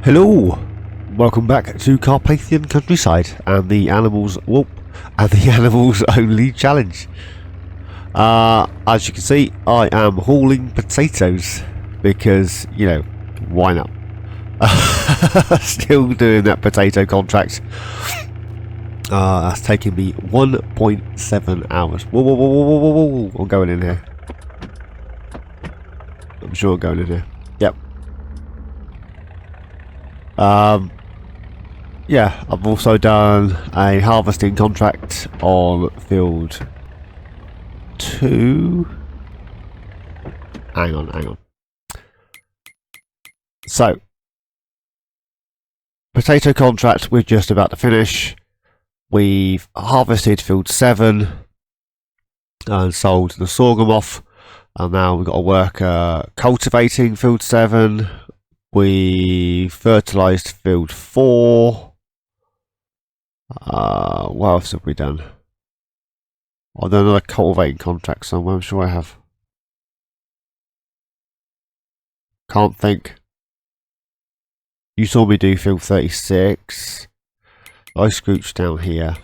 Hello, welcome back to Carpathian Countryside and the animals only challenge. As you can see, I am hauling potatoes because, you know, why not? Still doing that potato contract. That's taking me 1.7 hours. Whoa, I'm going in here. I'm sure I'm going in here. Yep. Yeah, I've also done a harvesting contract on field 2. Hang on. So, potato contract we're just about to finish. We've harvested field 7 and sold the sorghum off, and now we've got to work cultivating field 7. We fertilised field 4. What else have we done? I've done another cultivating contract somewhere, I'm sure I have. Can't think. You saw me do field 36. I scrooched down here.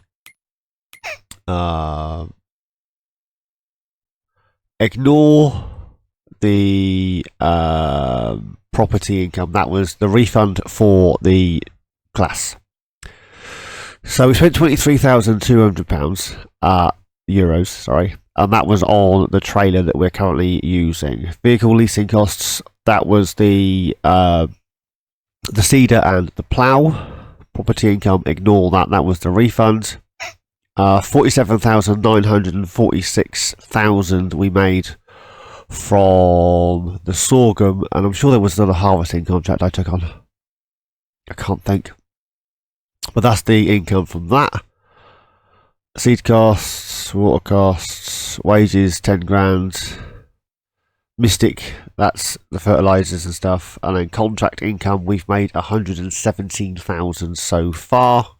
Ignore the property income. That was the refund for the class. So we spent £23,200 euros, sorry, and that was on the trailer that we're currently using. Vehicle leasing costs, that was the seeder and the plough. Property income, ignore that, that was the refund. 47,946,000 we made from the sorghum, and I'm sure there was another harvesting contract I took on. I can't think. But that's the income from that. Seed costs, water costs, wages 10 grand. Mystic, that's the fertilizers and stuff. And then contract income, we've made 117,000 so far.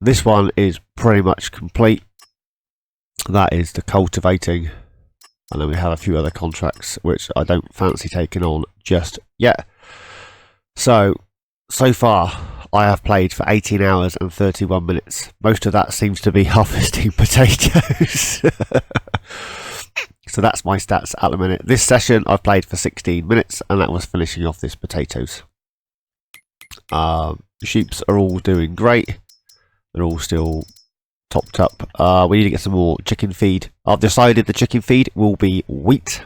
This one is pretty much complete. That is the cultivating. And then we have a few other contracts which I don't fancy taking on just yet. So far I have played for 18 hours and 31 minutes. Most of that seems to be harvesting potatoes. So that's my stats at the minute. This session I've played for 16 minutes and that was finishing off this potatoes. The sheeps are all doing great. They're all still topped up. We need to get some more chicken feed. I've decided the chicken feed will be wheat.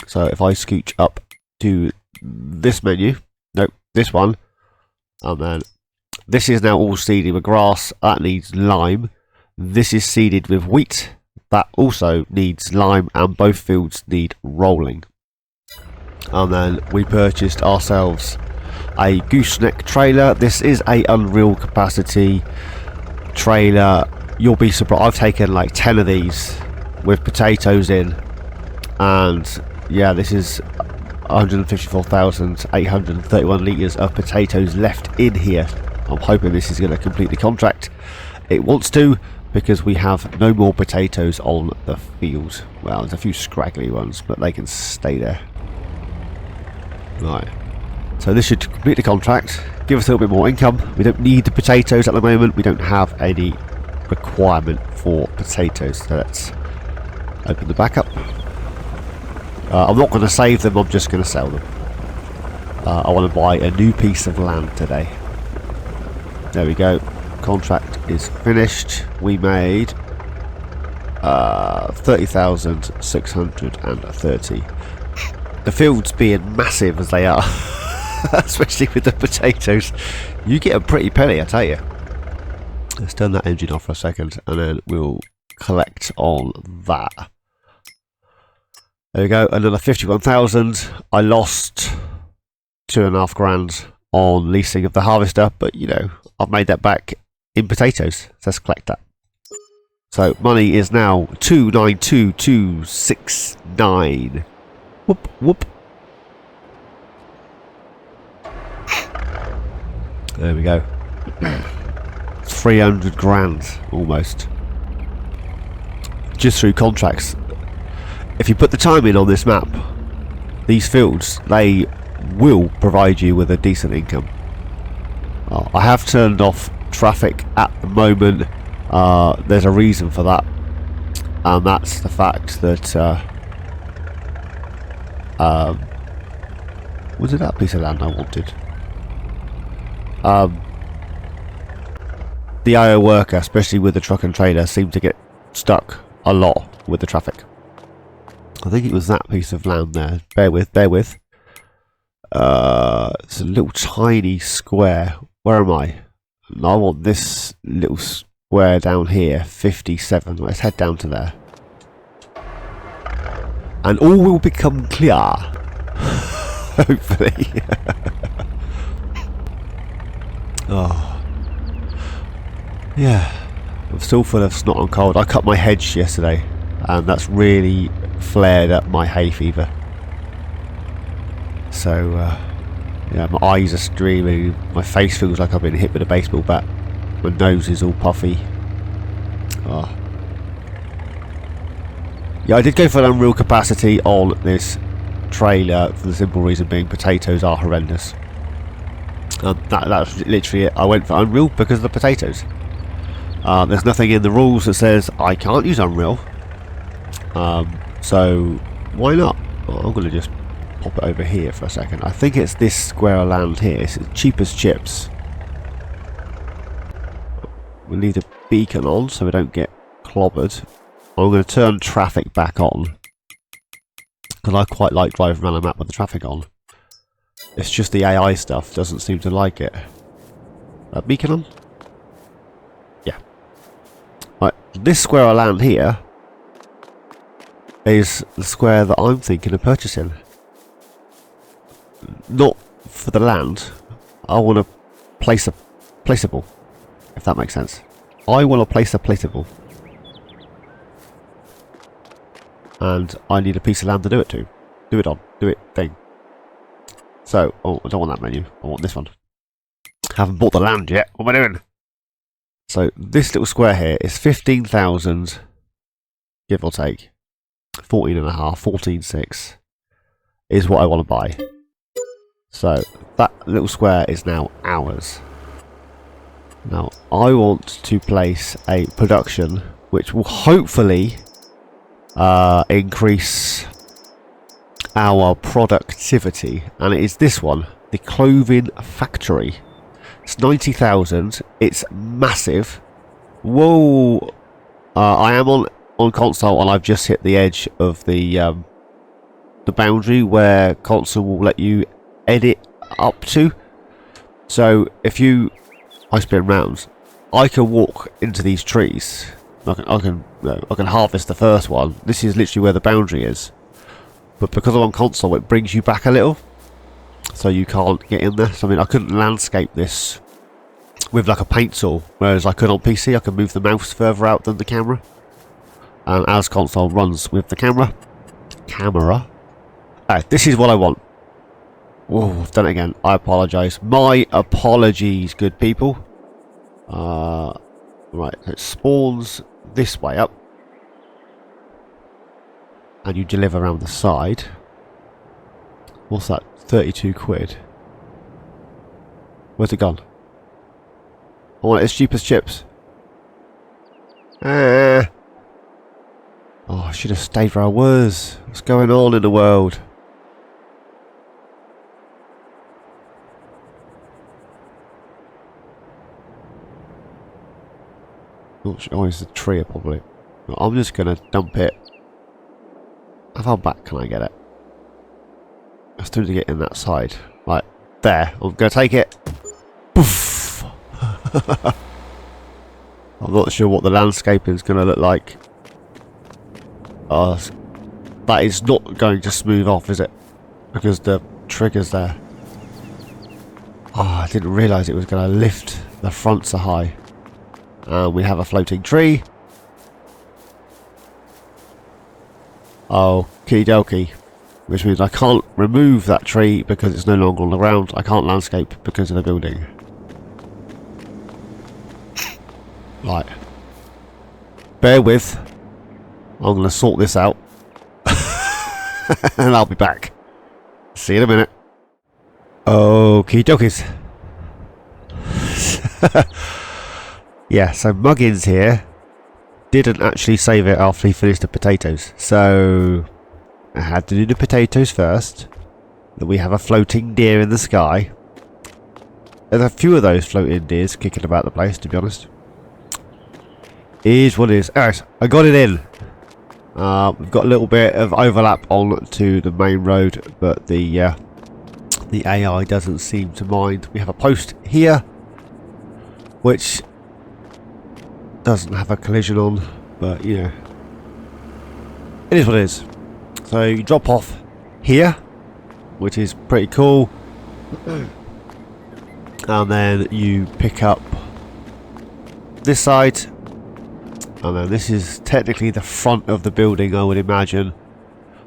So if I scooch up to this menu, nope, this one, and then this is now all seeded with grass. That needs lime. This is seeded with wheat. That also needs lime, and both fields need rolling. And then we purchased ourselves a gooseneck trailer. This is a unreal capacity trailer. You'll be surprised. I've taken like 10 of these with potatoes in, and yeah, this is 154,831 litres of potatoes left in here. I'm hoping this is going to complete the contract. It wants to, because we have no more potatoes on the field. Well, there's a few scraggly ones, but they can stay there. Right, so this should complete the contract, give us a little bit more income. We don't need the potatoes at the moment. We don't have any requirement for potatoes, so let's open the back up. I'm not going to save them, I'm just going to sell them. I want to buy a new piece of land today. There we go, contract is finished. We made 30,630. The fields being massive as they are, especially with the potatoes, you get a pretty penny, I tell you. Let's turn that engine off for a second and then we'll collect on that. There we go, another 51,000. I lost 2.5 grand on leasing of the harvester, but you know, I've made that back in potatoes. So let's collect that. So money is now 292,269. Whoop whoop. There we go. 300 grand almost. Just through contracts. If you put the time in on this map, these fields, they will provide you with a decent income. I have turned off traffic at the moment. There's a reason for that, and that's the fact that was it that piece of land I wanted? The IO worker, especially with the truck and trailer, seemed to get stuck a lot with the traffic. I think it was that piece of land there. Bear with. It's a little tiny square. Where am I? I want this little square down here, 57. Let's head down to there. And all will become clear. Hopefully. Oh. Yeah. I'm still full of snot and cold. I cut my hedge yesterday, and that's really flared up my hay fever. So, yeah, my eyes are streaming, my face feels like I've been hit with a baseball bat, my nose is all puffy. Oh. Yeah, I did go for an unreal capacity on this trailer for the simple reason being potatoes are horrendous. That's literally it. I went for unreal because of the potatoes. There's nothing in the rules that says I can't use unreal. So why not? Well, I'm going to just pop it over here for a second. I think it's this square of land here. It's cheap as chips. We'll leave the beacon on so we don't get clobbered. I'm going to turn traffic back on, because I quite like driving around a map with the traffic on. It's just the AI stuff doesn't seem to like it. Beacon on? Yeah. Right, this square of land here is the square that I'm thinking of purchasing. Not for the land. I want to place a placeable, if that makes sense. I want to place a placeable. And I need a piece of land to do it to. Do it on. Do it thing. So, oh, I don't want that menu. I want this one. Haven't bought the land yet. What am I doing? So, this little square here is 15,000, give or take. 14.5, 14.6 is what I want to buy. So, that little square is now ours. Now, I want to place a production which will hopefully increase our productivity, and it is this one, the clothing factory. It's 90,000. It's massive. Whoa! I am on console, and I've just hit the edge of the boundary where console will let you edit up to. So if I spin rounds, I can walk into these trees. I can harvest the first one. This is literally where the boundary is. But because I'm on console, it brings you back a little, so you can't get in there. So I mean, I couldn't landscape this with like a paint tool, whereas I could on PC. I can move the mouse further out than the camera, and as console runs with the camera. This is what I want. Whoa, I've done it again. I apologise. My apologies, good people. Right, so it spawns this way up, and you deliver around the side. What's that? 32 quid. Where's it gone? I want it as cheap as chips. Oh, I should have stayed where I was. What's going on in the world? Oh, it's a tree probably. I'm just going to dump it. How far back can I get it? I still need to get in that side. Right, there. I'm going to take it. Poof! I'm not sure what the landscaping is going to look like. That is not going to smooth off, is it? Because the trigger's there. I didn't realise it was going to lift the front so high. We have a floating tree. Okie dokie. Which means I can't remove that tree because it's no longer on the ground. I can't landscape because of the building. Right. Bear with. I'm going to sort this out. And I'll be back. See you in a minute. Okie dokies. Yeah, so Muggins here didn't actually save it after he finished the potatoes. So I had to do the potatoes first. Then we have a floating deer in the sky. There's a few of those floating deers kicking about the place, to be honest. Is what it is. Alright, I got it in. We've got a little bit of overlap on to the main road, but the AI doesn't seem to mind. We have a post here, which doesn't have a collision on, but you know, it is what it is. So you drop off here, which is pretty cool, and then you pick up this side, and then this is technically the front of the building, I would imagine,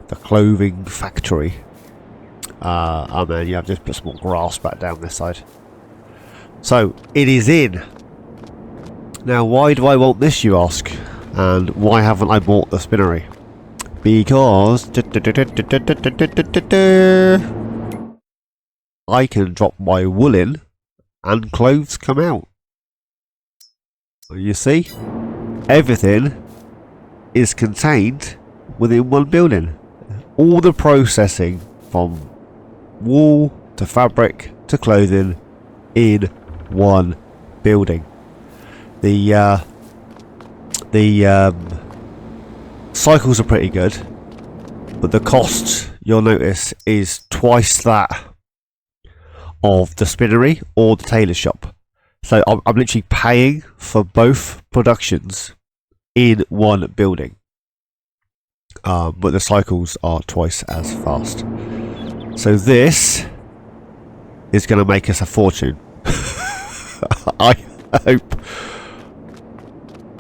the clothing factory. And then you have to put some more grass back down this side. So it is in. Now, why do I want this, you ask? And why haven't I bought the spinnery? Because I can drop my wool in and clothes come out. You see? Everything is contained within one building. All the processing from wool to fabric to clothing in one building. The cycles are pretty good, but the cost, you'll notice, is twice that of the spinnery or the tailor shop. So I'm literally paying for both productions in one building, but the cycles are twice as fast. So this is going to make us a fortune. I hope.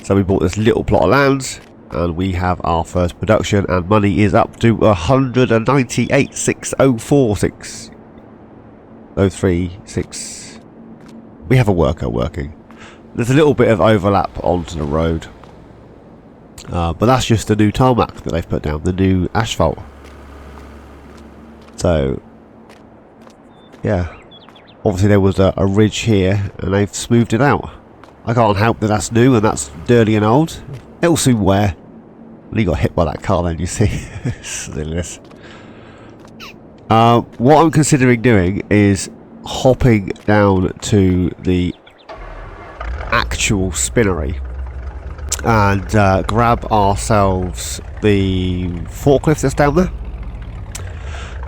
So we bought this little plot of land, and we have our first production, and money is up to 198,604,603,6. We have a worker working. There's a little bit of overlap onto the road, but that's just the new tarmac that they've put down, the new asphalt. So yeah, obviously there was a ridge here, and they've smoothed it out. I can't help that that's new and that's dirty and old. It'll soon wear. Well, you got hit by that car then, you see. Silliness. What I'm considering doing is hopping down to the actual spinnery and grab ourselves the forklift that's down there,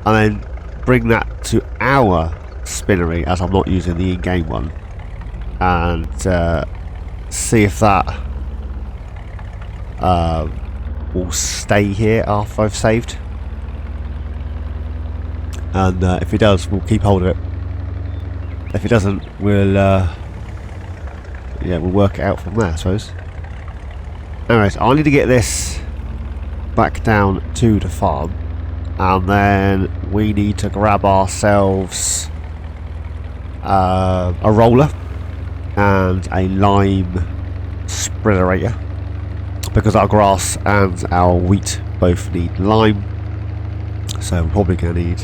and then bring that to our spinnery, as I'm not using the in-game one, and see if that will stay here after I've saved, and if it does, we'll keep hold of it. If it doesn't, we'll we'll work it out from there, I suppose. Anyways, I need to get this back down to the farm, and then we need to grab ourselves a roller and a lime spreaderator, because our grass and our wheat both need lime, so we're probably going to need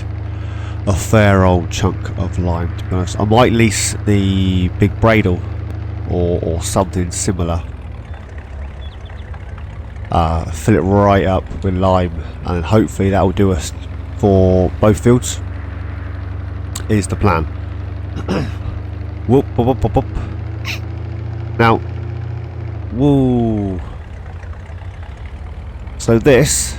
a fair old chunk of lime, to be honest. I might lease the big bradle or something similar, fill it right up with lime, and then hopefully that will do us for both fields, is the plan. Whoop, whoop, whoop, whoop. Now, woo. So this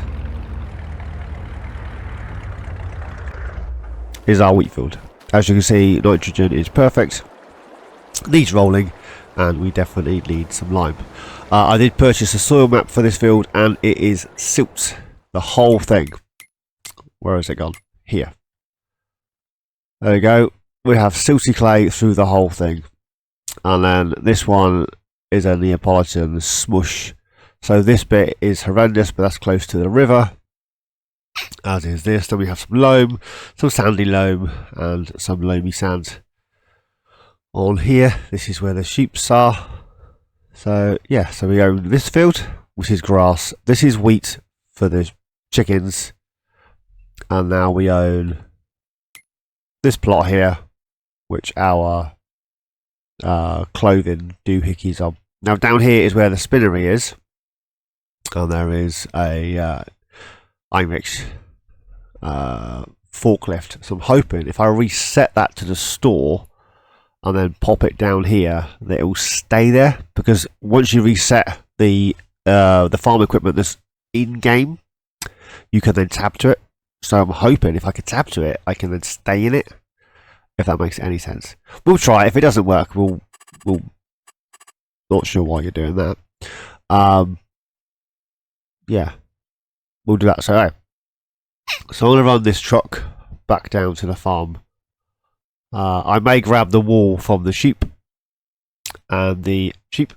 is our wheat field. As you can see, nitrogen is perfect, needs rolling, and we definitely need some lime. I did purchase a soil map for this field, and it is silt, the whole thing. Where has it gone? Here. There we go. We have silty clay through the whole thing, and then this one is a Neapolitan smush. So this bit is horrendous, but that's close to the river, as is this. Then we have some loam, some sandy loam, and some loamy sand on here. This is where the sheep are. So yeah, so we own this field, which is grass. This is wheat for the chickens, and now we own this plot here, which our clothing doohickeys on. Now down here is where the spinnery is, and there is a Imrix forklift. So I'm hoping if I reset that to the store and then pop it down here, that it will stay there, because once you reset the farm equipment that's in game, you can then tab to it. So I'm hoping if I can tab to it, I can then stay in it, if that makes any sense. We'll try it. If it doesn't work, we'll not sure why you're doing that. Yeah, we'll do that. So I'm going to run this truck back down to the farm. I may grab the wool from the sheep, and the sheep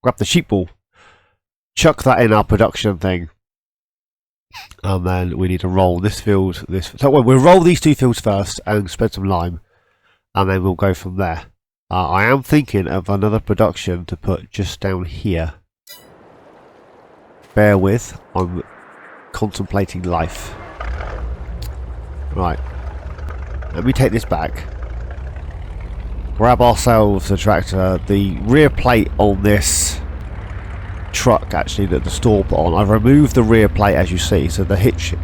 grab the sheep wool, chuck that in our production thing, and then we need to roll this field. So we'll roll these two fields first and spread some lime, and then we'll go from there. I am thinking of another production to put just down here. Bear with, I'm contemplating life. Right, let me take this back. Grab ourselves a tractor. The rear plate on this truck, actually, that the store put on, I've removed the rear plate, as you see, so the hitch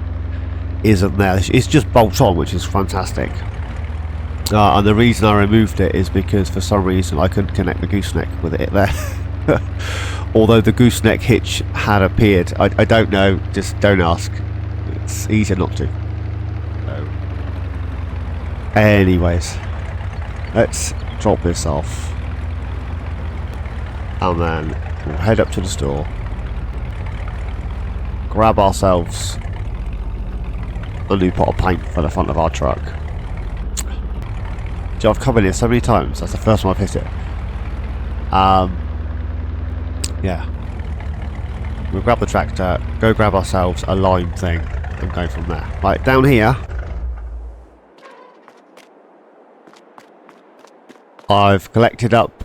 isn't there. It's just bolt on, which is fantastic. And the reason I removed it is because for some reason I couldn't connect the gooseneck with it there. Although the gooseneck hitch had appeared. I don't know, just don't ask. It's easier not to. So, anyways, let's drop this off, and then we'll head up to the store, grab ourselves a new pot of paint for the front of our truck. I've come in here so many times. That's the first time I've hit it. Yeah. We'll grab the tractor, go grab ourselves a lime thing, and go from there. Right, down here, I've collected up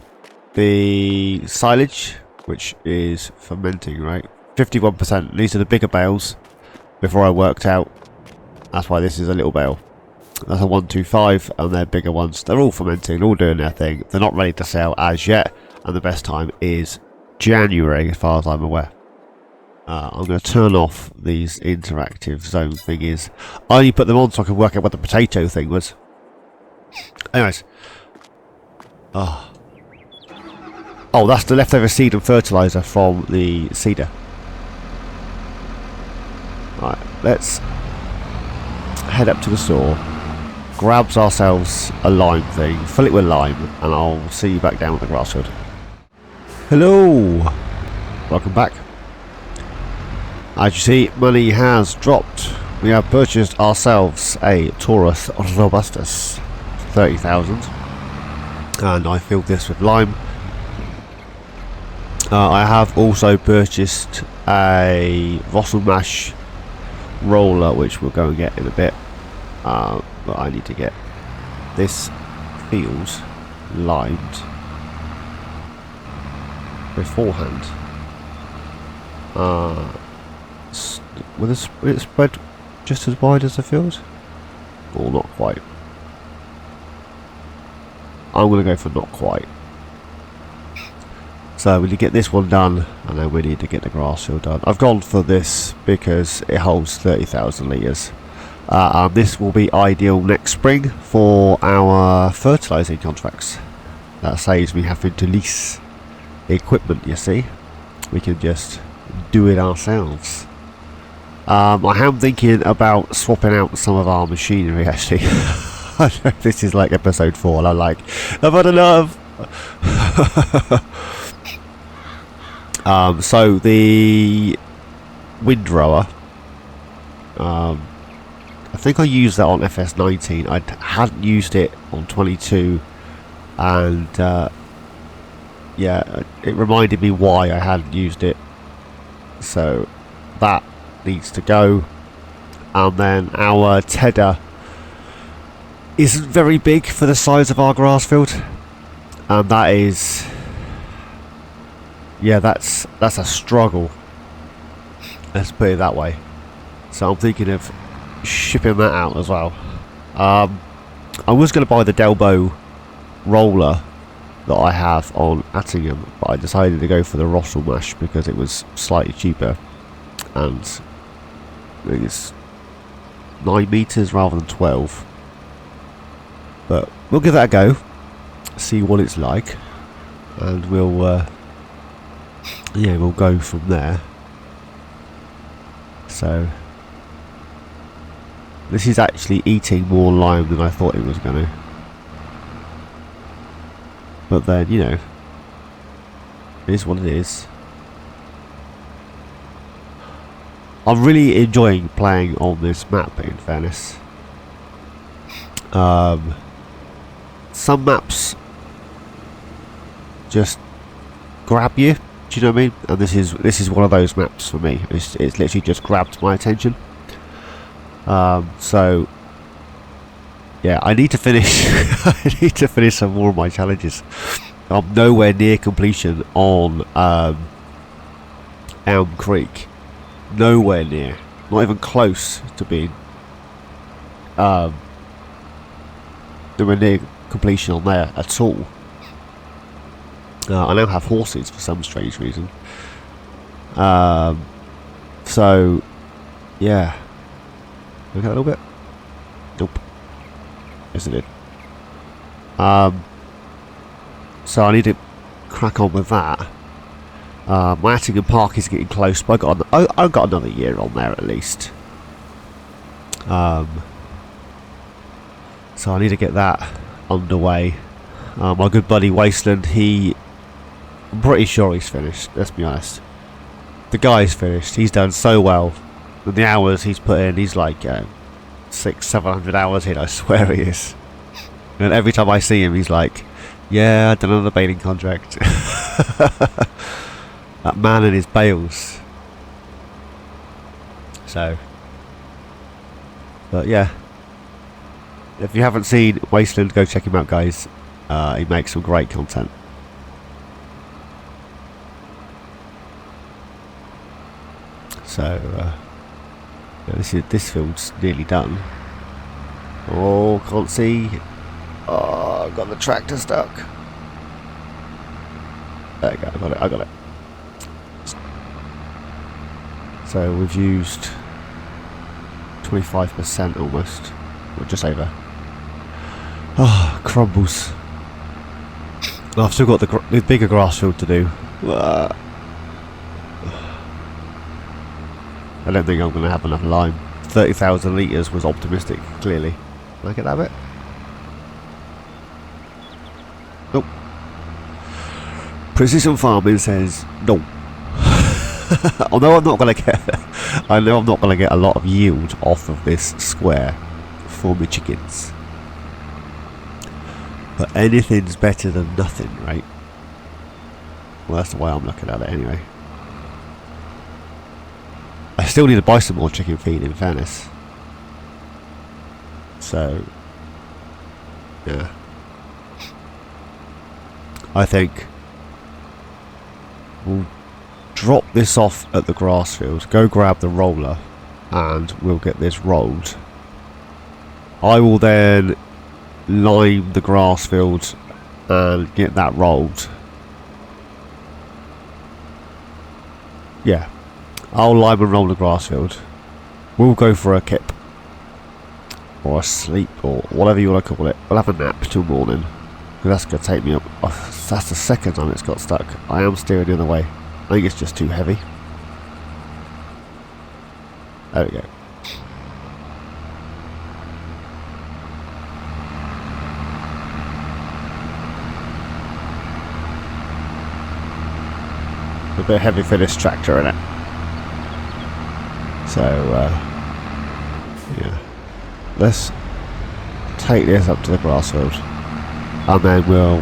the silage, which is fermenting, right? 51%. These are the bigger bales. Before I worked out, that's why this is a little bale. That's a 125, and they're bigger ones. They're all fermenting, all doing their thing. They're not ready to sell as yet, and the best time is January, as far as I'm aware. I'm going to turn off these interactive zone thingies. I only put them on so I can work out what the potato thing was. Anyways. Oh, that's the leftover seed and fertilizer from the seeder. Right, let's head up to the store, grabs ourselves a lime thing, fill it with lime, and I'll see you back down at the grass field. Hello! Welcome back. As you see, money has dropped. We have purchased ourselves a Taurus Robustus, 30,000, and I filled this with lime. I have also purchased a Russell Mash roller, which we'll go and get in a bit, but I need to get this field limed beforehand. Will it spread just as wide as the field? Or not quite? I'm going to go for not quite. So we need to get this one done, and then we need to get the grass field done. I've gone for this because it holds 30,000 litres. This will be ideal next spring for our fertilising contracts. That saves me having to lease equipment, you see. We can just do it ourselves. I am thinking about swapping out some of our machinery, actually. I know this is like episode 4, and I'm like, I've had enough! So the windrower, I think I used that on FS19. I hadn't used it on 22, and yeah, it reminded me why I hadn't used it. So that needs to go. And then our tedder isn't very big for the size of our grass field, and that is, yeah, that's a struggle, let's put it that way. So I'm thinking of shipping that out as well. I was going to buy the Delbo roller that I have on Attingham, but I decided to go for the Rossall mash because it was slightly cheaper, and I think it's 9 meters rather than 12. But we'll give that a go, see what it's like, and we'll yeah, we'll go from there. So this is actually eating more lime than I thought it was going to. But then, you know, it is what it is. I'm really enjoying playing on this map, in fairness. Some maps just grab you, do you know what I mean? And this is one of those maps for me. It's literally just grabbed my attention. So yeah, I need to finish. I need to finish some more of my challenges. I'm nowhere near completion on Elm Creek. Nowhere near. Not even close to being nowhere near completion on there at all. I now have horses for some strange reason. So yeah. Look at that a little bit. Nope. Yes, it did. So I need to crack on with that. My Attingham Park is getting close, but I've got another year on there at least. So I need to get that underway. My good buddy Wasteland, I'm pretty sure he's finished, let's be honest. The guy's finished, he's done so well. And the hours he's put in, he's like 600-700 hours in, I swear he is. And every time I see him, he's like, yeah, I've done another baling contract. That man and his bales. So, but yeah, if you haven't seen Wasteland, go check him out, guys. He makes some great content. So yeah, this field's nearly done. Oh, can't see. Oh, I've got the tractor stuck. There you go, I got it. So we've used 25% almost, or just over. Oh, crumbles. I've still got the bigger grass field to do. I don't think I'm going to have enough lime. 30,000 litres was optimistic, clearly. Can I get that bit? Nope. Precision Farming says no. Although I know I'm not going to get a lot of yield off of this square for my chickens. But anything's better than nothing, right? Well, that's the way I'm looking at it anyway. I still need to buy some more chicken feed, in fairness. So, yeah. I think we'll drop this off at the grass field, go grab the roller, and we'll get this rolled. I will then lime the grass field and get that rolled. Yeah, I'll lime and roll the grass field. We'll go for a kip or a sleep or whatever you want to call it. We'll have a nap till morning, because that's going to take me up. Oh, that's the second time it's got stuck. I am steering the other way. I think it's just too heavy. There we go. A bit heavy for this tractor in it. So yeah, let's take this up to the grass field, and then we'll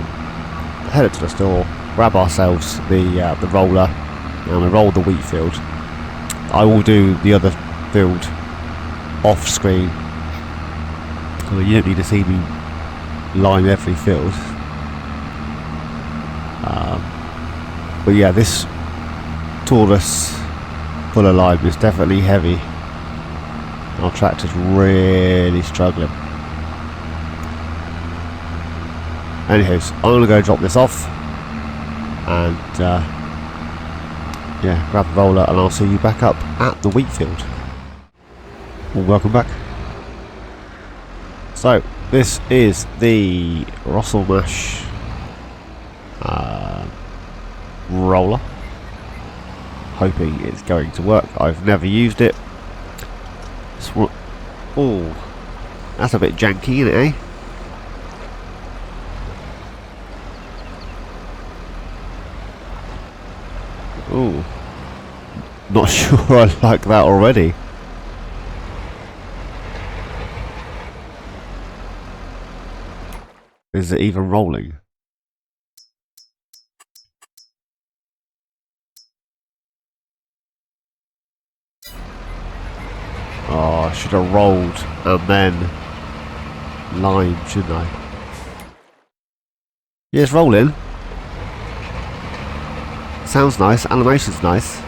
head it to the store, grab ourselves the roller, and we'll roll the wheat field. I will do the other field off screen. I mean, you don't need to see me lime every field. But yeah, this Taurus full of lime is definitely heavy. Our tractor's really struggling. Anyways, I'm gonna go drop this off and yeah, grab the roller, and I'll see you back up at the wheat field. Well, welcome back. So this is the Russell Mash roller. Hoping it's going to work. I've never used it. Oh, that's a bit janky, isn't it, eh? Oh, not sure I like that already. Is it even rolling? Oh, I should have rolled and then lime, shouldn't I? Yeah, it's rolling. Sounds nice, animation's nice.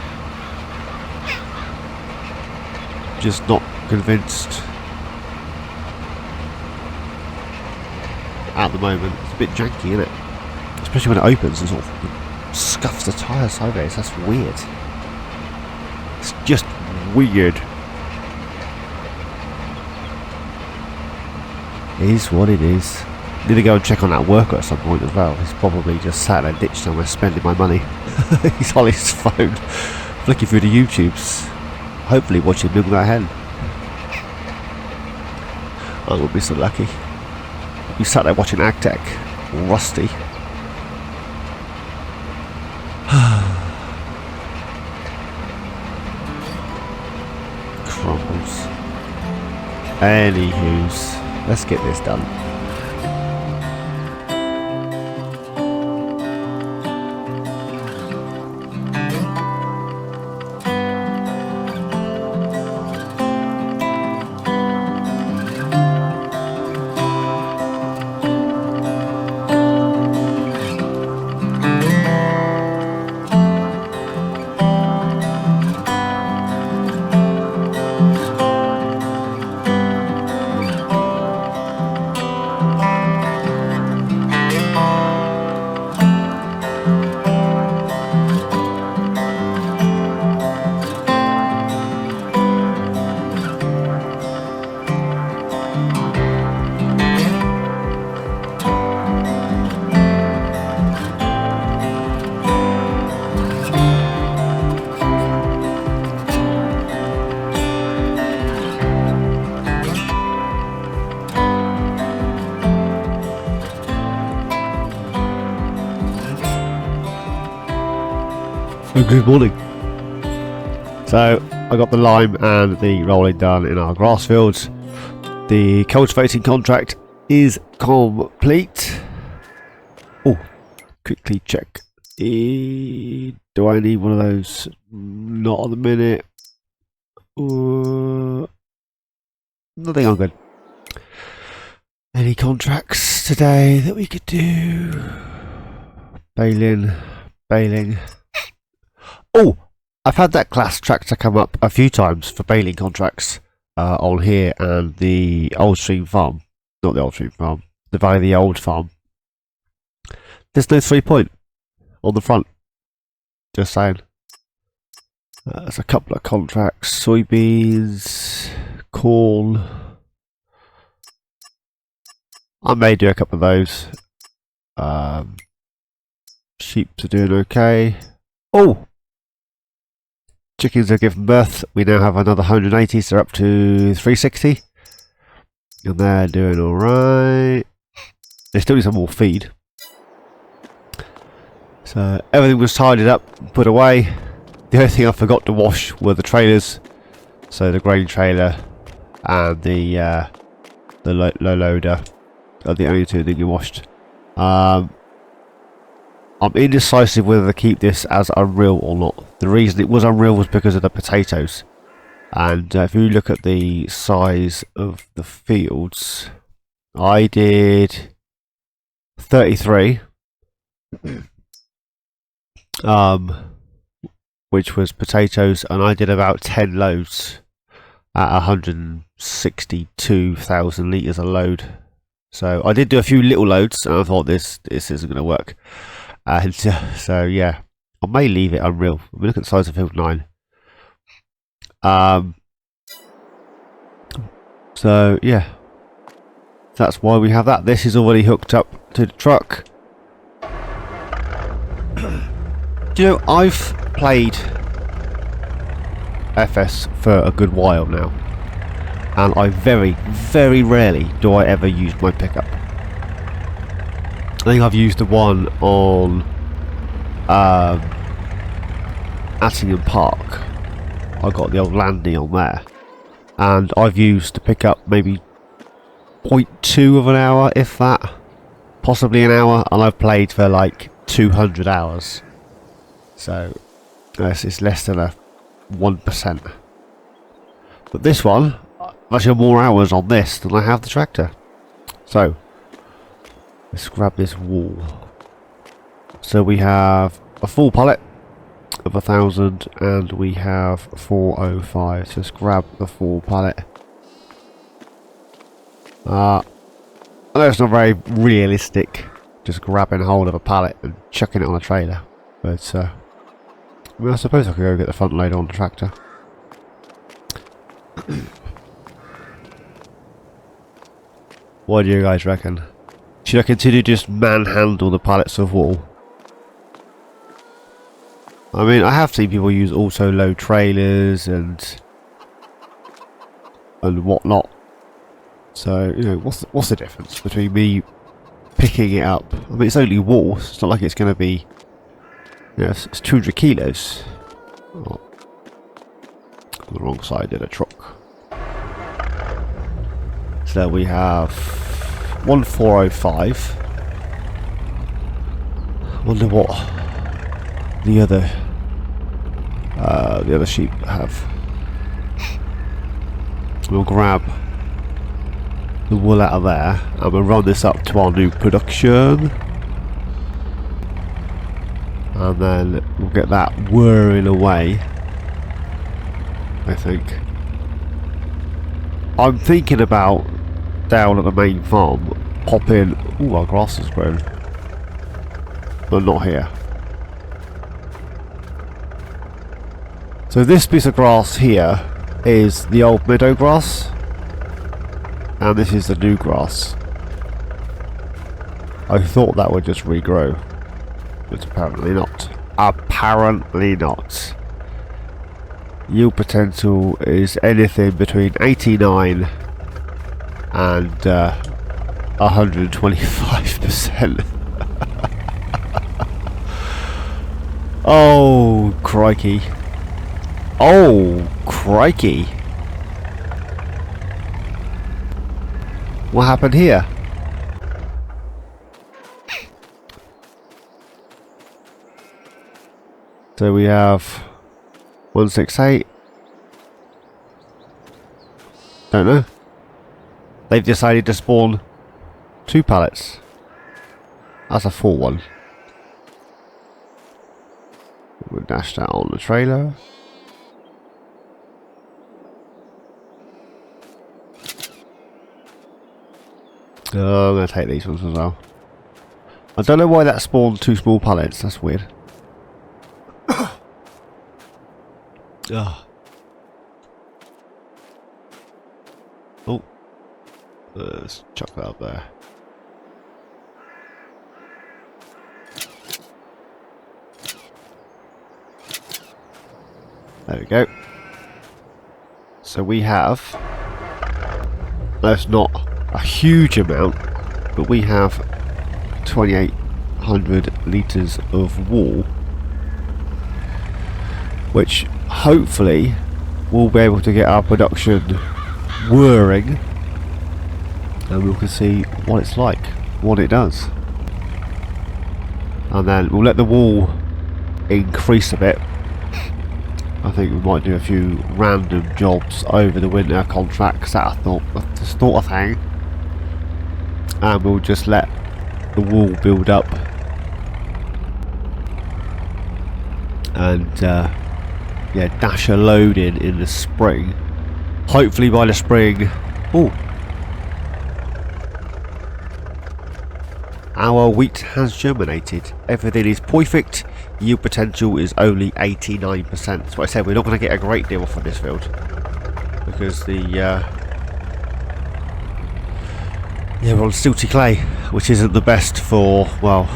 Just not convinced at the moment. It's a bit janky, isn't it? Especially when it opens and sort of scuffs the tyre sideways. That's weird. It's just weird. It is what it is. Need to go and check on that worker at some point as well. He's probably just sat in a ditch somewhere spending my money. He's on his phone, flicking through the YouTubes, hopefully watching MilkThatHen. I would be so lucky. You sat there watching AgTech, Rusty. Crumbles. Anywho's, let's get this done. Good morning. So I got the lime and the rolling done in our grass fields. The cultivating contract is complete. Oh, quickly check. Do I need one of those? Not at the minute. Nothing on good. Any contracts today that we could do? Baling. Oh, I've had that class tractor come up a few times for baling contracts on here and the Old Stream farm. Not the Old Stream farm, the Valley of the Old farm. There's no 3-point on the front. Just saying. There's a couple of contracts. Soybeans, corn. I may do a couple of those. Sheep are doing okay. Oh! Chickens have given birth. We now have another 180, so they're up to 360. And they're doing alright. They still need some more feed. So everything was tidied up and put away. The only thing I forgot to wash were the trailers. So the grain trailer and the low loader are the only two that you washed. I'm indecisive whether to keep this as Unreal or not. The reason it was Unreal was because of the potatoes. And if you look at the size of the fields, I did 33. Which was potatoes, and I did about 10 loads at 162,000 litres a load. So I did do a few little loads, and I thought this isn't going to work. And so yeah, I may leave it unreal. We look at the size of field 9. So yeah, that's why we have that. This is already hooked up to the truck. Do you know, I've played FS for a good while now, and I very, very rarely do I ever use my pickup. I think I've used the one on Attingham Park. I got the old Landy on there, and I've used the pickup maybe 0.2 of an hour, if that, possibly an hour, and I've played for like 200 hours. So it's less than a 1%. But this one, I've actually more hours on this than I have the tractor. So let's grab this wool. So we have a full pallet of 1,000, and we have 405. So let's grab the full pallet. I know it's not very realistic, just grabbing hold of a pallet and chucking it on a trailer, but I mean, I suppose I could go get the front loader on the tractor. What do you guys reckon? Should I continue to just manhandle the pallets of wool? I mean, I have seen people use auto load trailers and whatnot. So, you know, what's the difference between me picking it up? I mean, it's only wool. It's not like it's going to be, you know, it's 200 kilos. Oh, on the wrong side of the truck. So we have 1405. Wonder what the other sheep have. We'll grab the wool out of there, and we'll run this up to our new production, and then we'll get that whirring away. I think I'm thinking about down at the main farm popping. Ooh, our grass has grown, but not here. So this piece of grass here is the old meadow grass, and this is the new grass. I thought that would just regrow, but apparently not. Apparently not. Yield potential is anything between 89 and 125%. Oh, crikey. Oh, crikey. What happened here? So we have 168. Don't know. They've decided to spawn 2 pallets. That's a full one. We'll dash that on the trailer. Oh, I'm going to take these ones as well. I don't know why that spawned 2 small pallets. That's weird. Oh. Let's chuck that up there. There we go. So we have, that's not a huge amount, but we have 2,800 litres of wool, which hopefully we'll be able to get our production whirring, and we can see what it's like, what it does, and then we'll let the wool increase a bit. I think we might do a few random jobs over the winter contracts, that I thought of thing, and we'll just let the wool build up, and yeah, dash a load in the spring. Hopefully by the spring. Oh, our wheat has germinated. Everything is perfect. Yield potential is only 89%. That's what I said, we're not going to get a great deal from this field. Because the... yeah, we're on silty clay, which isn't the best for... well,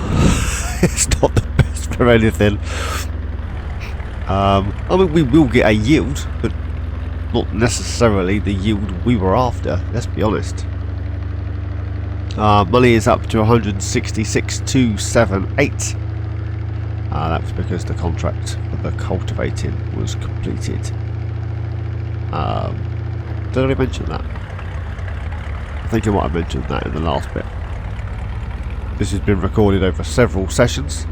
it's not the best for anything. I mean, we will get a yield, but not necessarily the yield we were after, let's be honest. Money is up to 166,278. That was because the contract for the cultivating was completed. Did I mention that? I think I might have mentioned that in the last bit. This has been recorded over several sessions.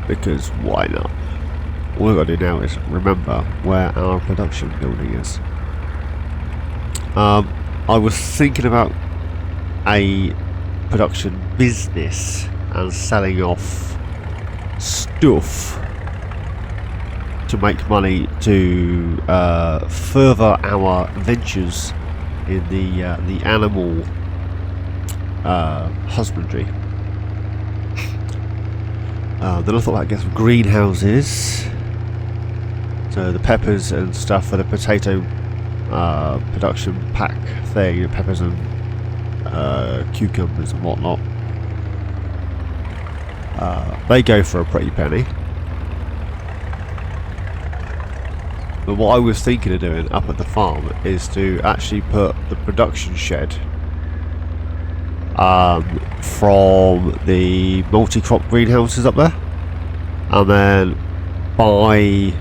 Because why not? All I've got to do now is remember where our production building is. I was thinking about a production business and selling off stuff to make money to further our ventures in the animal husbandry. Then I thought I'd get some greenhouses, so the peppers and stuff for the potato production pack thing, peppers and cucumbers and whatnot. They go for a pretty penny. But what I was thinking of doing up at the farm is to actually put the production shed from the multi-crop greenhouses up there, and then buy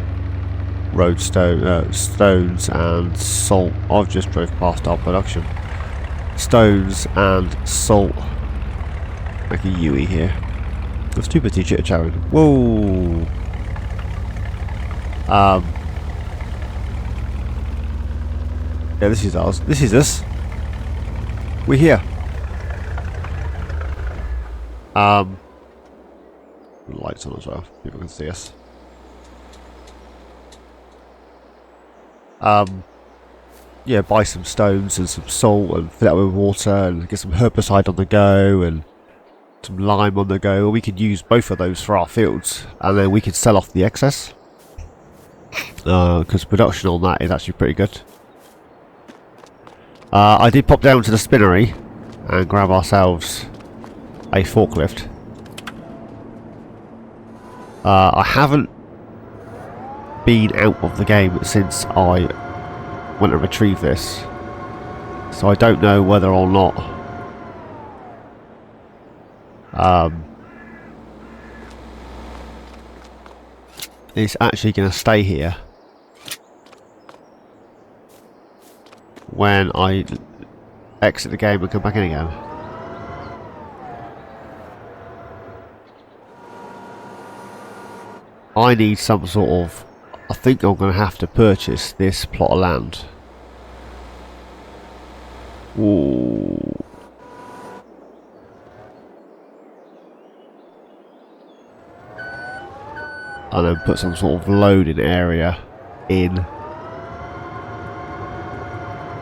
stones and salt. I've just drove past our production. Stones and salt. Like a Yui here. That's too busy chitter-chattering. Whoa! Yeah, this is ours. This is us. We're here. Lights on as well. People can see us. Yeah, buy some stones and some salt and fill it up with water and get some herbicide on the go and some lime on the go. Or we could use both of those for our fields and then we could sell off the excess. Because production on that is actually pretty good. I did pop down to the spinnery and grab ourselves a forklift. I haven't been out of the game since I went to retrieve this, so I don't know whether or not it's actually going to stay here when I exit the game and come back in again. I need some sort of... I think I'm going to have to purchase this plot of land. Ooh. And then put some sort of loading area in.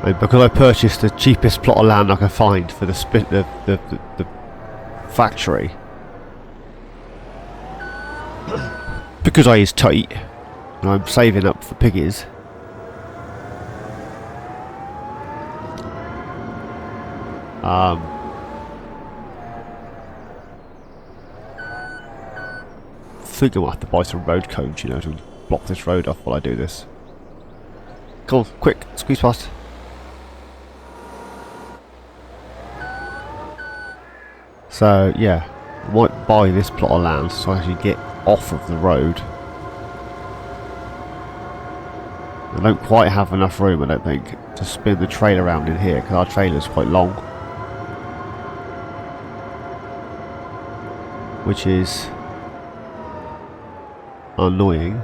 And because I purchased the cheapest plot of land I could find for the factory. Because I is tight, and I'm saving up for piggies. I think I might have to buy some road cones, you know, to block this road off while I do this. Come on, quick, squeeze past. So, yeah, I might buy this plot of land so I actually get off of the road. I don't quite have enough room, I don't think, to spin the trailer around in here because our trailer's quite long, which is annoying.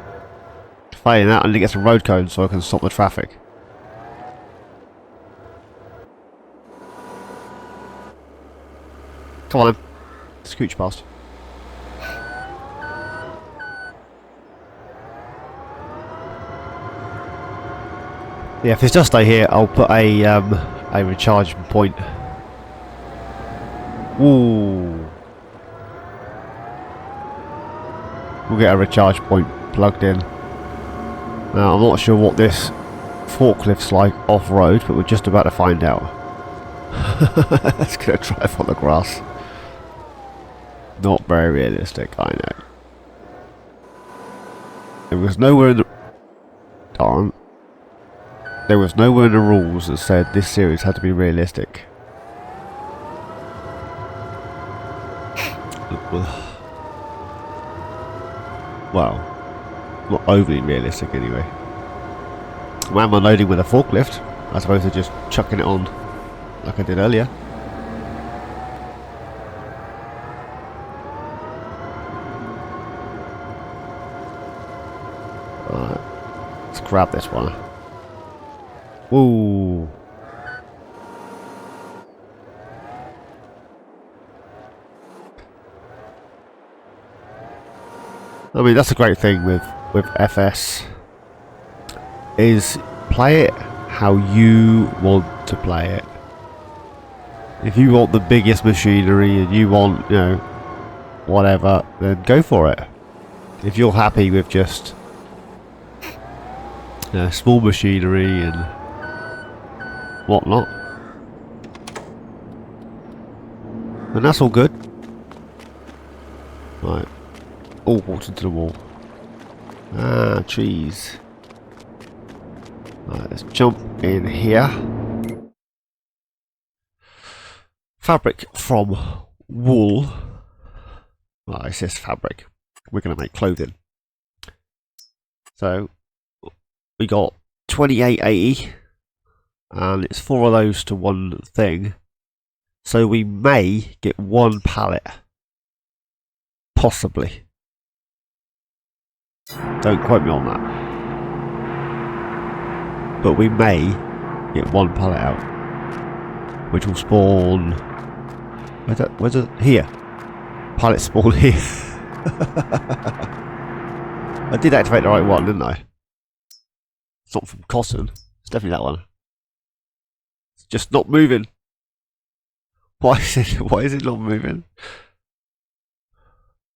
Failing that, I need to get some road cones so I can stop the traffic. Come on then, scooch past. Yeah, if this does stay here, I'll put a recharging point Ooh. We'll get a recharge point plugged in. Now, I'm not sure what this forklift's like off-road, but we're just about to find out. It's going to drive on the grass. Not very realistic, I know. There was nowhere in the... Darn. There was nowhere in the rules that said this series had to be realistic. Well, not overly realistic anyway. Why am I loading with a forklift as opposed to just chucking it on like I did earlier? Alright, let's grab this one. Woo! I mean, that's a great thing with FS, is play it how you want to play it. If you want the biggest machinery and you want, you know, whatever, then go for it. If you're happy with just, you know, small machinery and whatnot, then that's all good. Right. Oh, walked into the wall. Ah, trees. Right, let's jump in here. Fabric from wool. Well, it says fabric. We're going to make clothing. So, we got 2880. And it's 4 of those to one thing. So we may get one pallet. Possibly. Don't quote me on that. But we may get one pallet out, which will spawn. Where's it? Here. Pallet spawn here. I did activate the right one, didn't I? It's not from Cotton. It's definitely that one. It's just not moving. Why is it? Why is it not moving?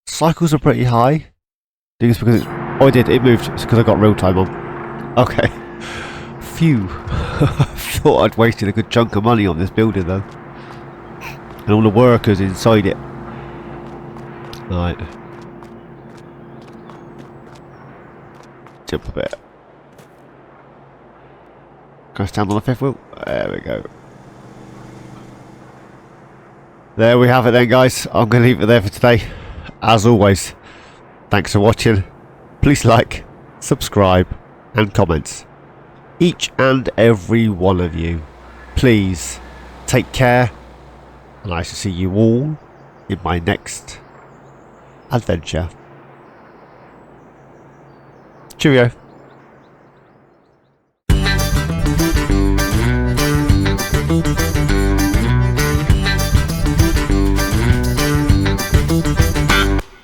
Cycles are pretty high. I think it's because it's... Oh, I did. It moved. It's because I got real time on. Okay. Phew. I thought I'd wasted a good chunk of money on this building, though. And all the workers inside it. Right. Jump a bit. Can I stand on the fifth wheel? There we go. There we have it then, guys. I'm going to leave it there for today. As always, thanks for watching. Please like, subscribe and comments. Each and every one of you. Please take care, and I shall see you all in my next adventure. Cheerio.